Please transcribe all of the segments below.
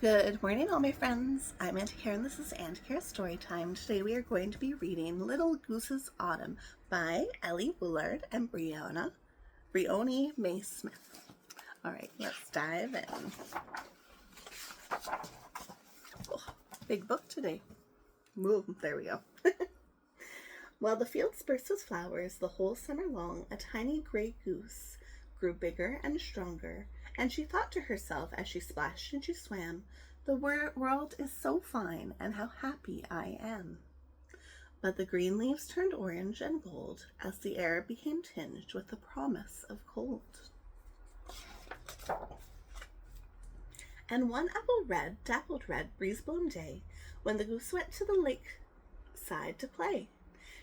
Good morning, all my friends. I'm Auntie Cara and this is Auntie Cara Storytime. Today we are going to be reading Little Goose's Autumn by Elli Woollard and Briony May Smith. All right, let's dive in. Oh, big book today. Boom, there we go. While the fields burst with flowers the whole summer long, a tiny gray goose grew bigger and stronger, and she thought to herself as she splashed and she swam, "The world is so fine, and how happy I am." But the green leaves turned orange and gold as the air became tinged with the promise of cold. And one dappled red, breeze-blown day, when the goose went to the lakeside to play,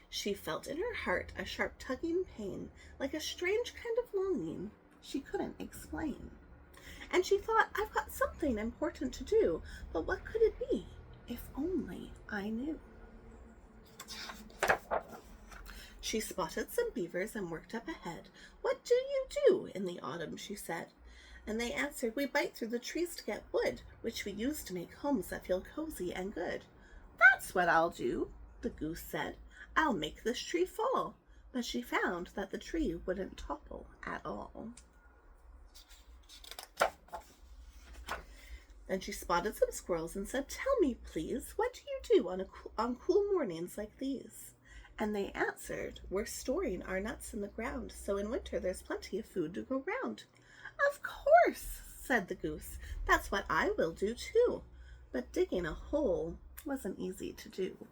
she felt in her heart a sharp tugging pain, like a strange kind of longing she couldn't explain. And she thought, "I've got something important to do, but what could it be? If only I knew." She spotted some beavers and worked up ahead. "What do you do in the autumn?" she said. And they answered, "We bite through the trees to get wood, which we use to make homes that feel cozy and good." "That's what I'll do," the goose said. "I'll make this tree fall." But she found that the tree wouldn't topple at all. Then she spotted some squirrels and said, "Tell me, please, what do you do on cool mornings like these?" And they answered, "We're storing our nuts in the ground, so in winter there's plenty of food to go round." "Of course," said the goose, "that's what I will do too." But digging a hole wasn't easy to do.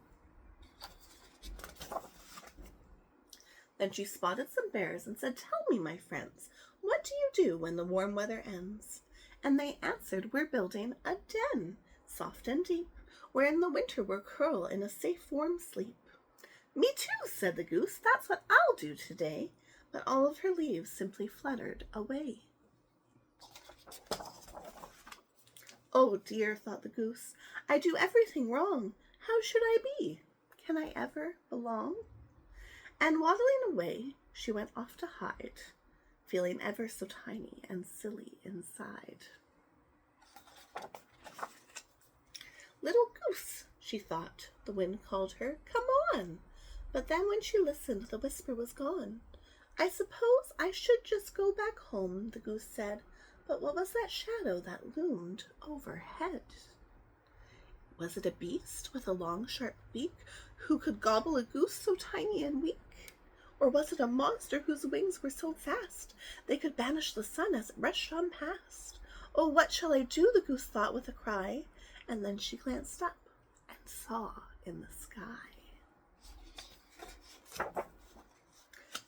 Then she spotted some bears and said, "Tell me, my friends, what do you do when the warm weather ends?" And they answered, "We're building a den, soft and deep, where in the winter we'll curl in a safe warm sleep." "Me too," said the goose, "that's what I'll do today." But all of her leaves simply fluttered away. "Oh dear," thought the goose, "I do everything wrong. How should I be? Can I ever belong?" And waddling away, she went off to hide, feeling ever so tiny and silly inside. "Little goose," she thought, the wind called her, "come on." But then when she listened, the whisper was gone. "I suppose I should just go back home," the goose said. But what was that shadow that loomed overhead? Was it a beast with a long, sharp beak who could gobble a goose so tiny and weak? Or was it a monster whose wings were so fast they could banish the sun as it rushed on past? "Oh, what shall I do?" the goose thought with a cry. And then she glanced up and saw in the sky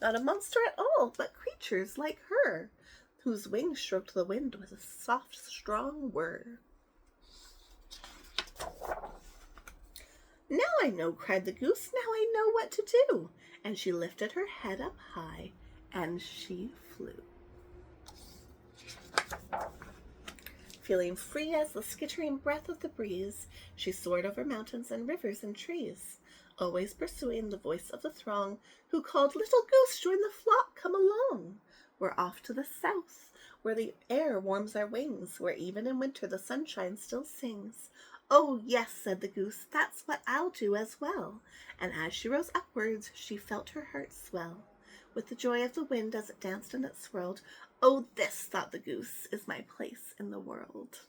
not a monster at all, but creatures like her, whose wings stroked the wind with a soft, strong whir. "Now I know," cried the goose, "now I know what to do." And she lifted her head up high, and she flew. Feeling free as the skittering breath of the breeze, she soared over mountains and rivers and trees, always pursuing the voice of the throng, who called, "Little goose, join the flock, come along. We're off to the south, where the air warms our wings, where even in winter the sunshine still sings." "Oh, yes," said the goose, "that's what I'll do as well." And as she rose upwards, she felt her heart swell with the joy of the wind as it danced and it swirled. "Oh, this," thought the goose, "is my place in the world."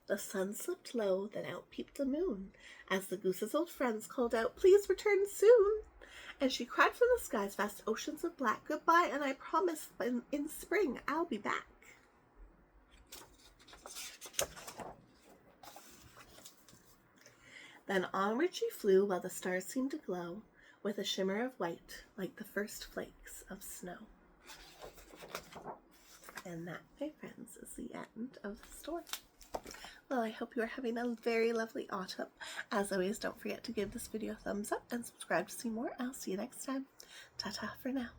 The sun slipped low, then out peeped the moon, as the goose's old friends called out, "Please return soon." And she cried from the sky's vast oceans of black, "Goodbye, and I promise in spring I'll be back." Then onward she flew while the stars seemed to glow with a shimmer of white like the first flakes of snow. And that, my friends, is the end of the story. Well, I hope you are having a very lovely autumn. As always, don't forget to give this video a thumbs up and subscribe to see more. I'll see you next time. Ta-ta for now.